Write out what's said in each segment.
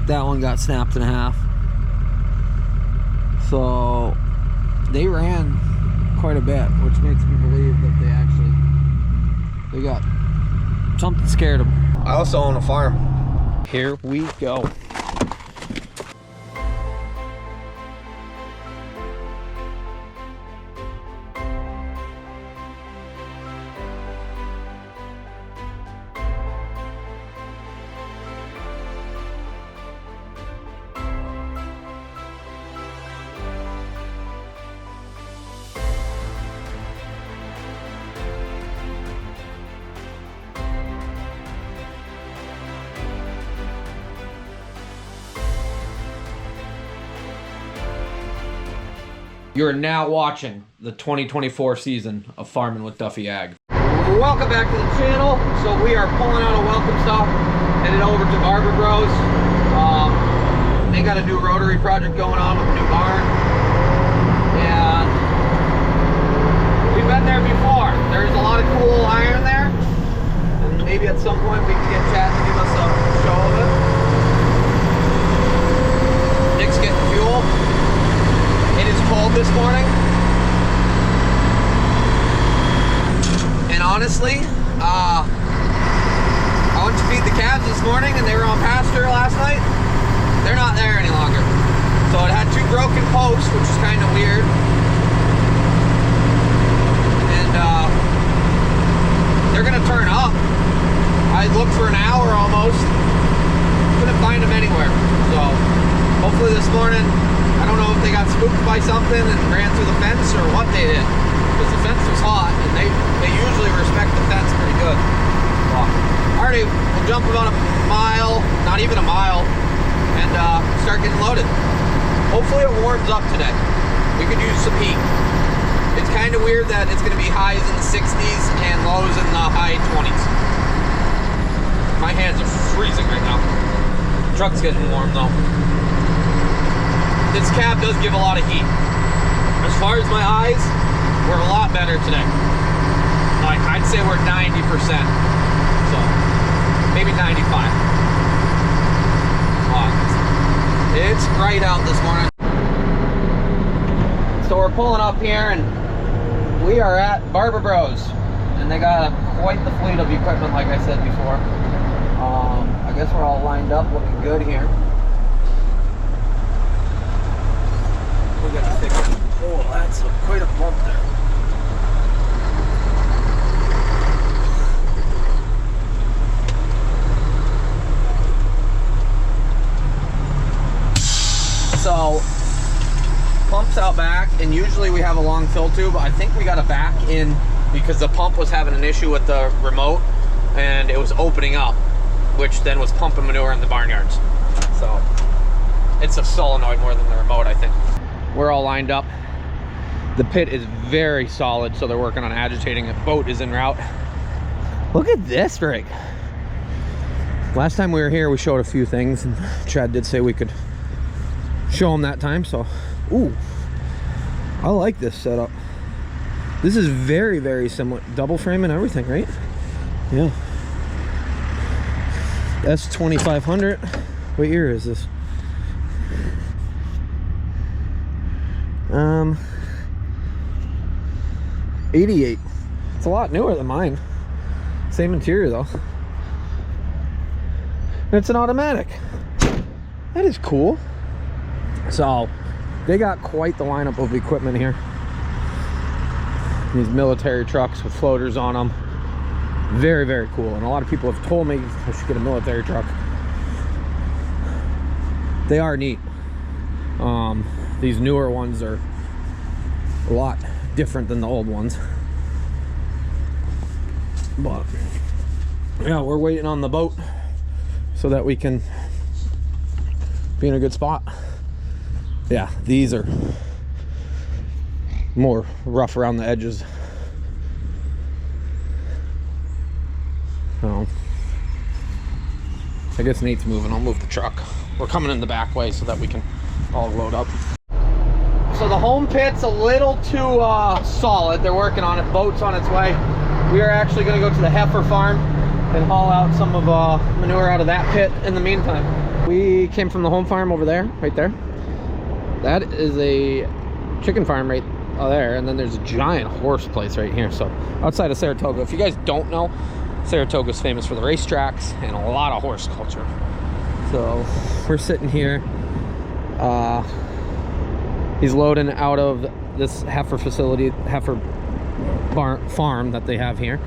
That one got snapped in half. So they ran quite a bit, which makes me believe that they got something scared them. I also own a farm. Here we go. You're now watching the 2024 season of Farming with Duffy Ag. Welcome back to the channel. So we are pulling out a welcome stop, headed over to Barber Bros. They got a new rotary project going on with a new barn. And we've been there before. There's a lot of cool iron there. And maybe at some point we can get Chad to give us a show of it. Nick's getting fuel. It is cold this morning, and honestly, I went to feed the calves this morning and they were on pasture last night. They're not there any longer. So it had 2 broken posts, which is kind of weird. And they're gonna turn up. I looked for an hour almost, couldn't find them anywhere. So hopefully this morning, I don't know if they got spooked by something and ran through the fence or what they did, because the fence was hot and they usually respect the fence pretty good. Well, alrighty, we'll jump about a mile, not even a mile, and start getting loaded. Hopefully it warms up today. We could use some heat. It's kind of weird that it's going to be highs in the 60s and lows in the high 20s. My hands are freezing right now. The truck's getting warm though. This cab does give a lot of heat. As far as my eyes, we're a lot better today. Like, I'd say we're 90%. So, maybe 95. It's bright out this morning. So we're pulling up here and we are at Barber Bros. And they got quite the fleet of equipment, like I said before. I guess we're all lined up, looking good here. We got to fix it. Oh, that's quite a bump there. So, pump's out back, and usually we have a long fill tube. I think we got a back in because the pump was having an issue with the remote, and it was opening up, which then was pumping manure in the barnyards. So, it's a solenoid more than the remote, I think. We're all lined up. The pit is very solid, so they're working on agitating. A boat is en route. Look at this rig. Last time we were here, we showed a few things, and Chad did say we could show them that time, so, ooh, I like this setup. This is very, very similar. Double frame and everything, right? Yeah. S2500. What year is this? 88. It's a lot newer than mine. Same interior though. And it's an automatic. That is cool. So they got quite the lineup of equipment here. These military trucks with floaters on them. Very, very cool. And a lot of people have told me I should get a military truck. They are neat. These newer ones are a lot different than the old ones. But yeah, we're waiting on the boat so that we can be in a good spot. Yeah, these are more rough around the edges. So I guess Nate's moving. I'll move the truck. We're coming in the back way so that we can all load up. So the home pit's a little too solid. They're working on it. Boat's on its way. We are actually going to go to the heifer farm and haul out some of manure out of that pit in the meantime. We came from the home farm over there, right there. That is a chicken farm right there, and then there's a giant horse place right here. So outside of Saratoga, if you guys don't know, Saratoga is famous for the racetracks and a lot of horse culture. So we're sitting here. He's loading out of this heifer facility, heifer farm that they have here.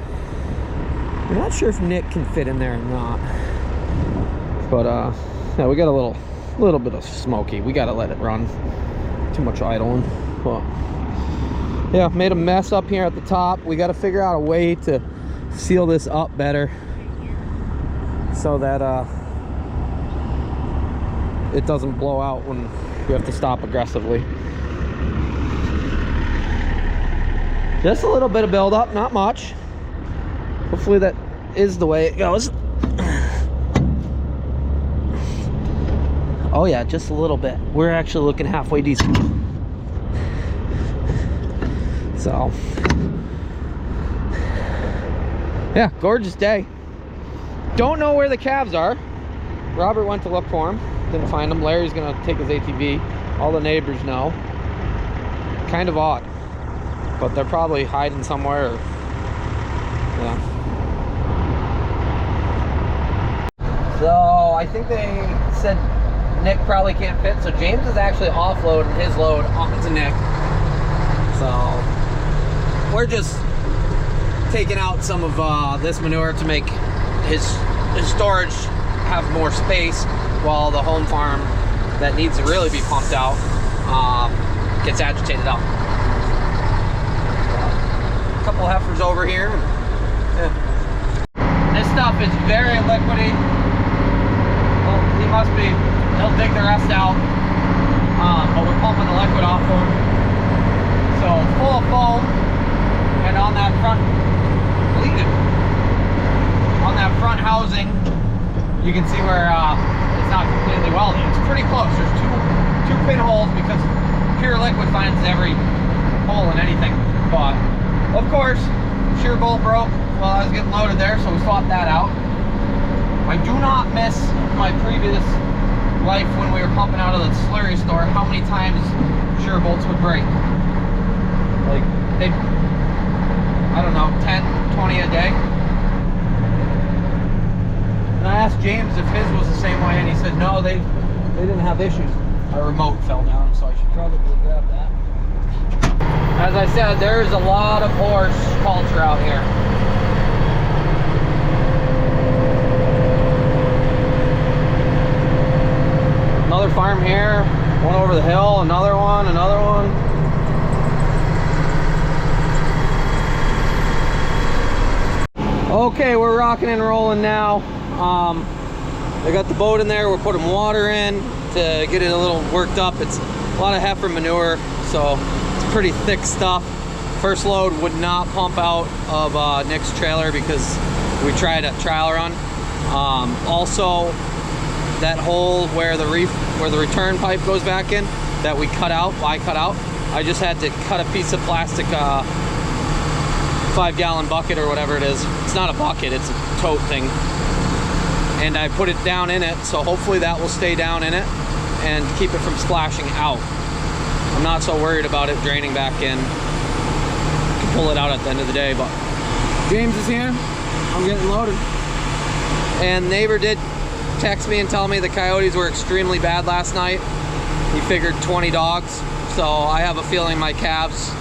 I'm not sure if Nick can fit in there or not, but yeah, we got a little bit of smoky. We gotta let it run. Too much idling. But yeah, made a mess up here at the top. We got to figure out a way to seal this up better so that it doesn't blow out when we have to stop aggressively. Just a little bit of buildup, not much. Hopefully that is the way it goes. Oh yeah, just a little bit. We're actually looking halfway decent. So yeah, gorgeous day. Don't know where the calves are. Robert went to look for them, didn't find them. Larry's gonna take his ATV. All the neighbors know. Kind of odd, but they're probably hiding somewhere. Or, yeah. So I think they said Nick probably can't fit, so James is actually offloading his load onto Nick. So we're just taking out some of this manure to make his storage have more space, while the home farm that needs to really be pumped out gets agitated up. A couple heifers over here. Yeah. This stuff is very liquidy. Well, he must be, he'll dig the rest out, but we're pumping the liquid off of him. So full of foam, and on that front, on that front housing, you can see where it's not completely welded. It's pretty close. There's two pinholes because pure liquid finds every hole in anything. But of course, shear bolt broke while I was getting loaded there, so we swapped that out. I do not miss my previous life when we were pumping out of the slurry store, how many times shear bolts would break. Like, they, I don't know, 10, 20 a day. And I asked James if his was the same way, and he said no, they didn't have issues. Our remote fell down, so I should probably grab that. As I said, there's a lot of horse culture out here. Another farm here, one over the hill, another one, another one. Okay, we're rocking and rolling now. I got the boat in there. We're putting water in to get it a little worked up. It's a lot of heifer manure, so it's pretty thick stuff. First load would not pump out of Nick's trailer because we tried a trial run. Also, that hole where the return pipe goes back in that we cut out, I just had to cut a piece of plastic 5-gallon bucket or whatever it is. It's not a bucket, it's a tote thing. And I put it down in it, so hopefully that will stay down in it and keep it from splashing out. I'm not so worried about it draining back in. I can pull it out at the end of the day, but James is here. I'm getting loaded. And neighbor did text me and tell me the coyotes were extremely bad last night. He figured 20 dogs, so I have a feeling my calves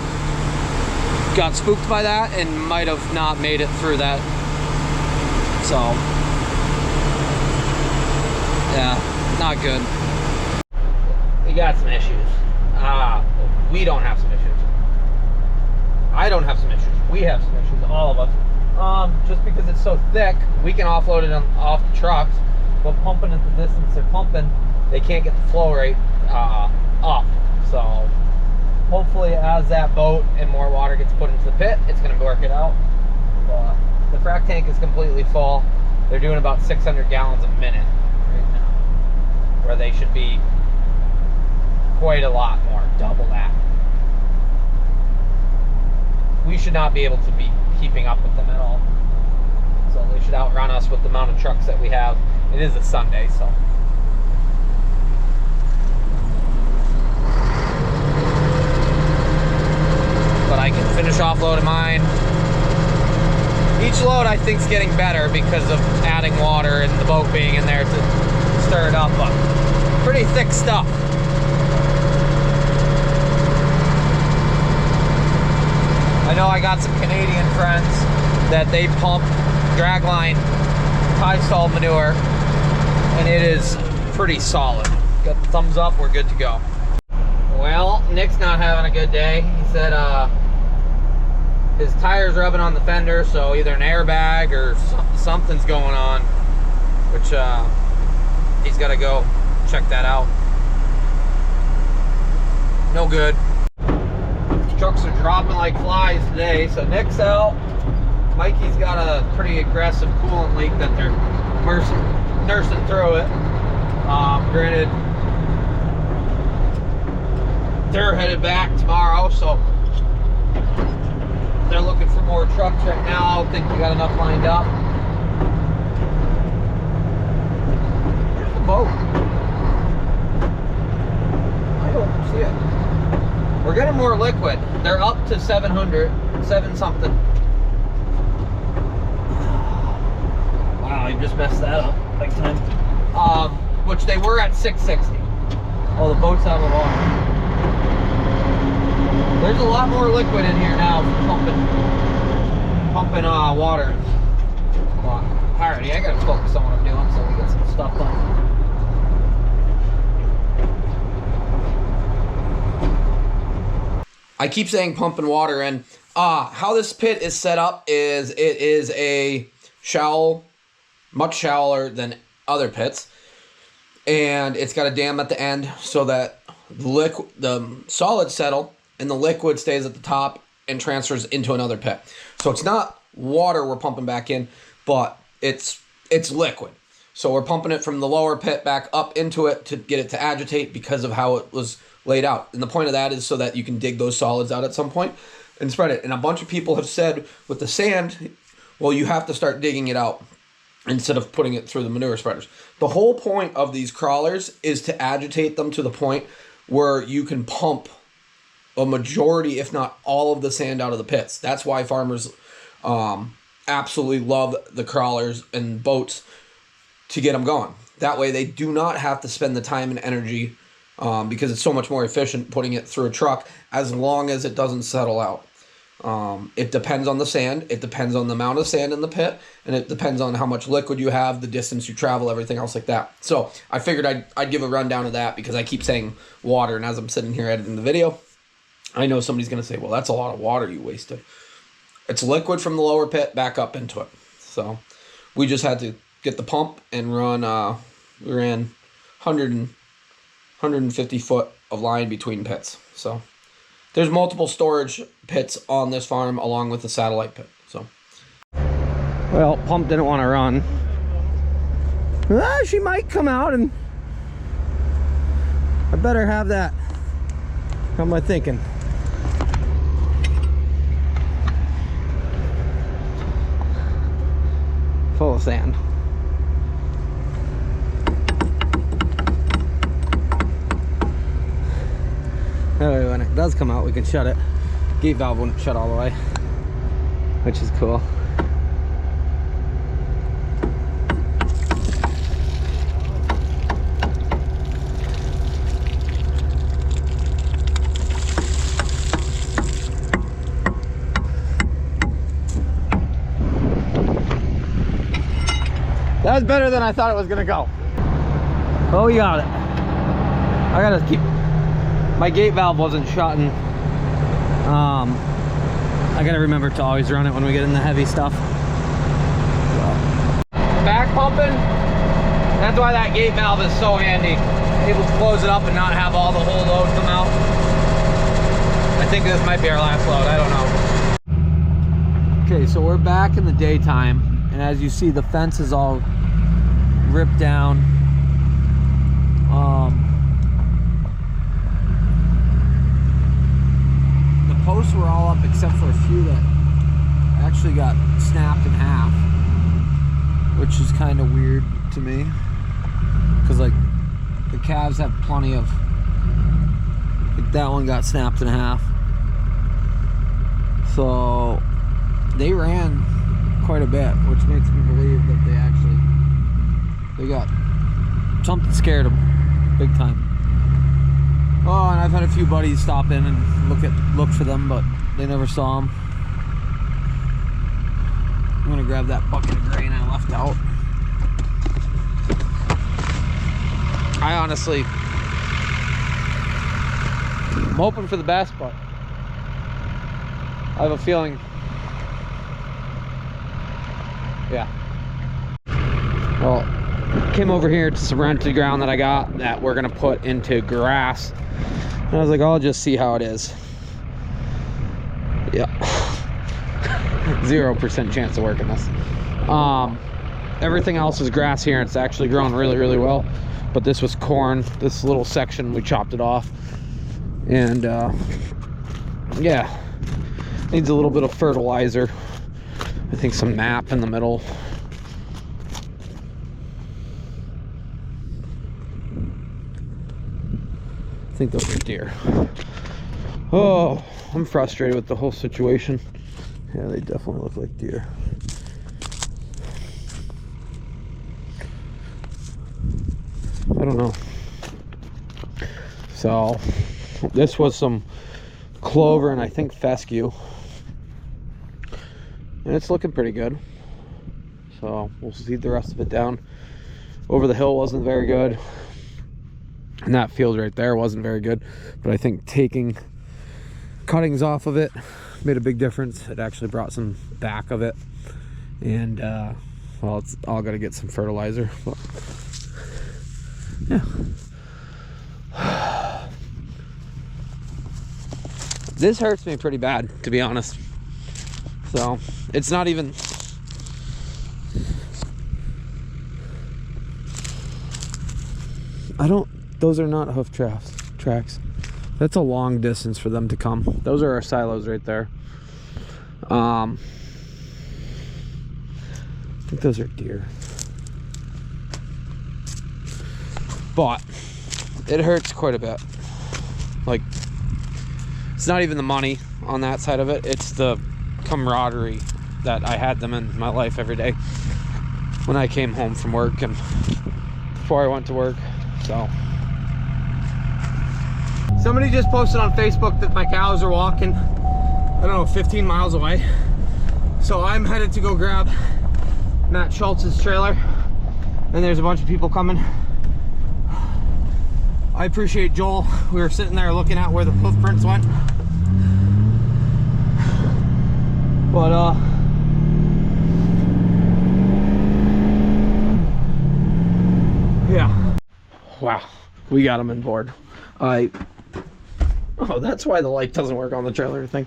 got spooked by that and might have not made it through that. So yeah, not good. We got some issues. We don't have some issues. I don't have some issues. We have some issues, all of us. Just because it's so thick, we can offload it off the trucks, but pumping at the distance they're pumping, they can't get the flow rate up. So hopefully as that boat and more water gets put into the pit, it's going to work it out. But the frac tank is completely full. They're doing about 600 gallons a minute right now, where they should be quite a lot more, double that. We should not be able to be keeping up with them at all. So they should outrun us with the amount of trucks that we have. It is a Sunday, so everything's getting better because of adding water and the boat being in there to stir it up, but pretty thick stuff. I know I got some Canadian friends that they pump dragline tie stall manure, and it is pretty solid. Got the thumbs up, we're good to go. Well, Nick's not having a good day. He said his tire's rubbing on the fender, so either an airbag or something's going on, which he's got to go check that out. No good. Trucks are dropping like flies today, so Nick's out. Mikey's got a pretty aggressive coolant leak that they're nursing through it. Granted, they're headed back tomorrow, so they're looking for more trucks right now. I don't think we got enough lined up. Where's the boat? I don't see it. We're getting more liquid. They're up to 700, 7 something. Wow, you just messed that up big time. Which they were at 660. Oh, the boat's out of the water. There's a lot more liquid in here now from pumping water. Alrighty, I gotta focus on what I'm doing so we get some stuff done. I keep saying pumping water, and how this pit is set up is it is a shallow, much shallower than other pits, and it's got a dam at the end so that the solids settle and the liquid stays at the top and transfers into another pit. So it's not water we're pumping back in, but it's liquid. So we're pumping it from the lower pit back up into it to get it to agitate because of how it was laid out. And the point of that is so that you can dig those solids out at some point and spread it. And a bunch of people have said with the sand, well, you have to start digging it out instead of putting it through the manure spreaders. The whole point of these crawlers is to agitate them to the point where you can pump a majority, if not all, of the sand out of the pits. That's why farmers absolutely love the crawlers and boats to get them going. That way they do not have to spend the time and energy because it's so much more efficient putting it through a truck as long as it doesn't settle out. It depends on the sand, it depends on the amount of sand in the pit, and it depends on how much liquid you have, the distance you travel, everything else like that. So I figured I'd give a rundown of that because I keep saying water, and as I'm sitting here editing the video, I know somebody's going to say, well, that's a lot of water you wasted. It's liquid from the lower pit back up into it. So we just had to get the pump and run, we ran 150 foot of line between pits. So there's multiple storage pits on this farm along with the satellite pit. So, well, pump didn't want to run. She might come out, and I better have that. How am I thinking? Full of sand. That way when it does come out, we can shut it. Gate valve wouldn't shut all the way, which is cool. That was better than I thought it was gonna go. Oh, we got it. I gotta keep, my gate valve wasn't shutting. I gotta remember to always run it when we get in the heavy stuff. Back pumping, that's why that gate valve is so handy. Able to close it up and not have all the whole load come out. I think this might be our last load, I don't know. Okay, so we're back in the daytime, and as you see, the fence is all ripped down. The posts were all up except for a few that actually got snapped in half, which is kind of weird to me, because like the calves have plenty of, like that one got snapped in half. So they ran quite a bit, which makes me believe that they got something scared them big time. Oh, and I've had a few buddies stop in and look for them, but they never saw them. I'm gonna grab that bucket of grain I left out. I honestly, I'm hoping for the best, but I have a feeling, yeah. Well, came over here to some rented ground that I got that we're gonna put into grass. And I was like, I'll just see how it is. Yeah. 0% chance of working this. Everything else is grass here, and it's actually grown really, really well. But this was corn. This little section, we chopped it off. And yeah, needs a little bit of fertilizer. I think some MAP in the middle. I think those are deer. Oh, I'm frustrated with the whole situation. Yeah, they definitely look like deer. I don't know. So this was some clover and I think fescue, and it's looking pretty good. So we'll seed the rest of it down. Over the hill wasn't very good, and that field right there wasn't very good, but I think taking cuttings off of it made a big difference. It actually brought some back of it, and well, it's all got to get some fertilizer, but yeah. This hurts me pretty bad, to be honest. So it's not even, those are not hoof tracks. That's a long distance for them to come. Those are our silos right there. I think those are deer. But it hurts quite a bit. Like, it's not even the money on that side of it, it's the camaraderie that I had them in my life every day when I came home from work and before I went to work. So somebody just posted on Facebook that my cows are walking, I don't know, 15 miles away. So I'm headed to go grab Matt Schultz's trailer, and there's a bunch of people coming. I appreciate Joel. We were sitting there looking at where the hoof prints went. But yeah. Wow, we got them on board. Oh, that's why the light doesn't work on the trailer thing.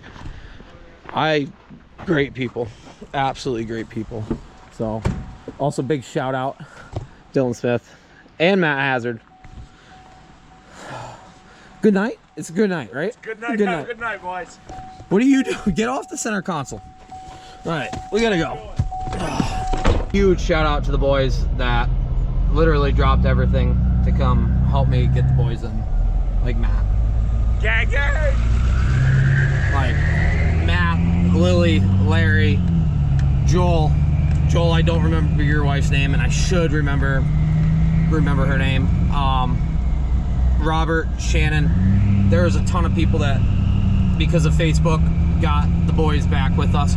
Great people, absolutely great people. So also big shout out Dylan Smith and Matt Hazard. Good night. It's a good night, right? It's good night. Good night, boys. What do you do? Get off the center console. All right, we gotta go. Huge shout out to the boys that literally dropped everything to come help me get the boys in, like Matt. Gang, gang! Like Matt, Lily, Larry, Joel. Joel, I don't remember your wife's name, and I should remember her name. Robert, Shannon. There was a ton of people that, because of Facebook, got the boys back with us.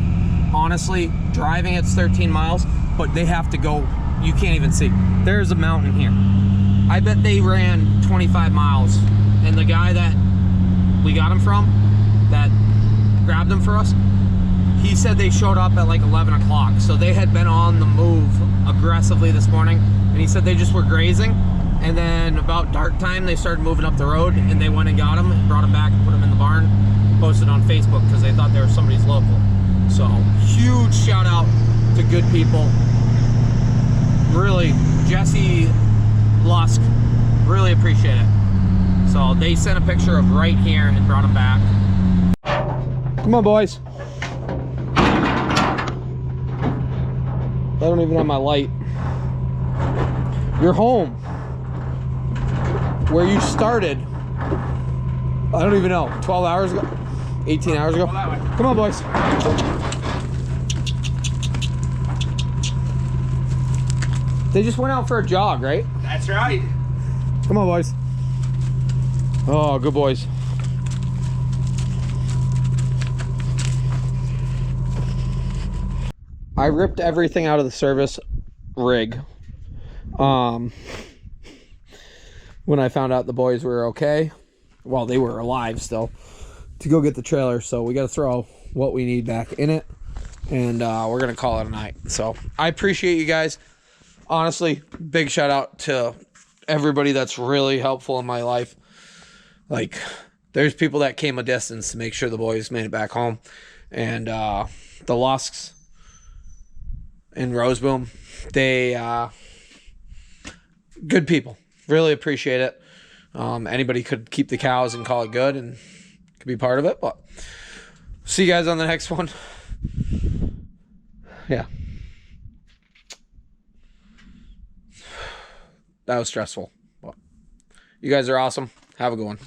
Honestly, driving it's 13 miles, but they have to go, you can't even see. There's a mountain here. I bet they ran 25 miles, and the guy that we got them from, that grabbed them for us, he said they showed up at like 11 o'clock, so they had been on the move aggressively this morning, and he said they just were grazing, and then about dark time they started moving up the road, and they went and got them and brought them back and put them in the barn, posted on Facebook because they thought they were somebody's local. So huge shout out to good people. Really, Jesse Lusk, really appreciate it. So they sent a picture of right here and brought them back. Come on, boys. I don't even have my light. You're home. Where you started, I don't even know, 12 hours ago? 18 hours ago? Come on, boys. They just went out for a jog, right? That's right. Come on, boys. Oh, good boys. I ripped everything out of the service rig. When I found out the boys were okay, well, they were alive still, to go get the trailer. So we got to throw what we need back in it, and we're gonna call it a night. So I appreciate you guys. Honestly, big shout out to everybody that's really helpful in my life. Like, there's people that came a distance to make sure the boys made it back home, and the Lusks in Roseboom, they good people. Really appreciate it. Anybody could keep the cows and call it good and could be part of it, but see you guys on the next one. Yeah, that was stressful, but you guys are awesome. Have a good one.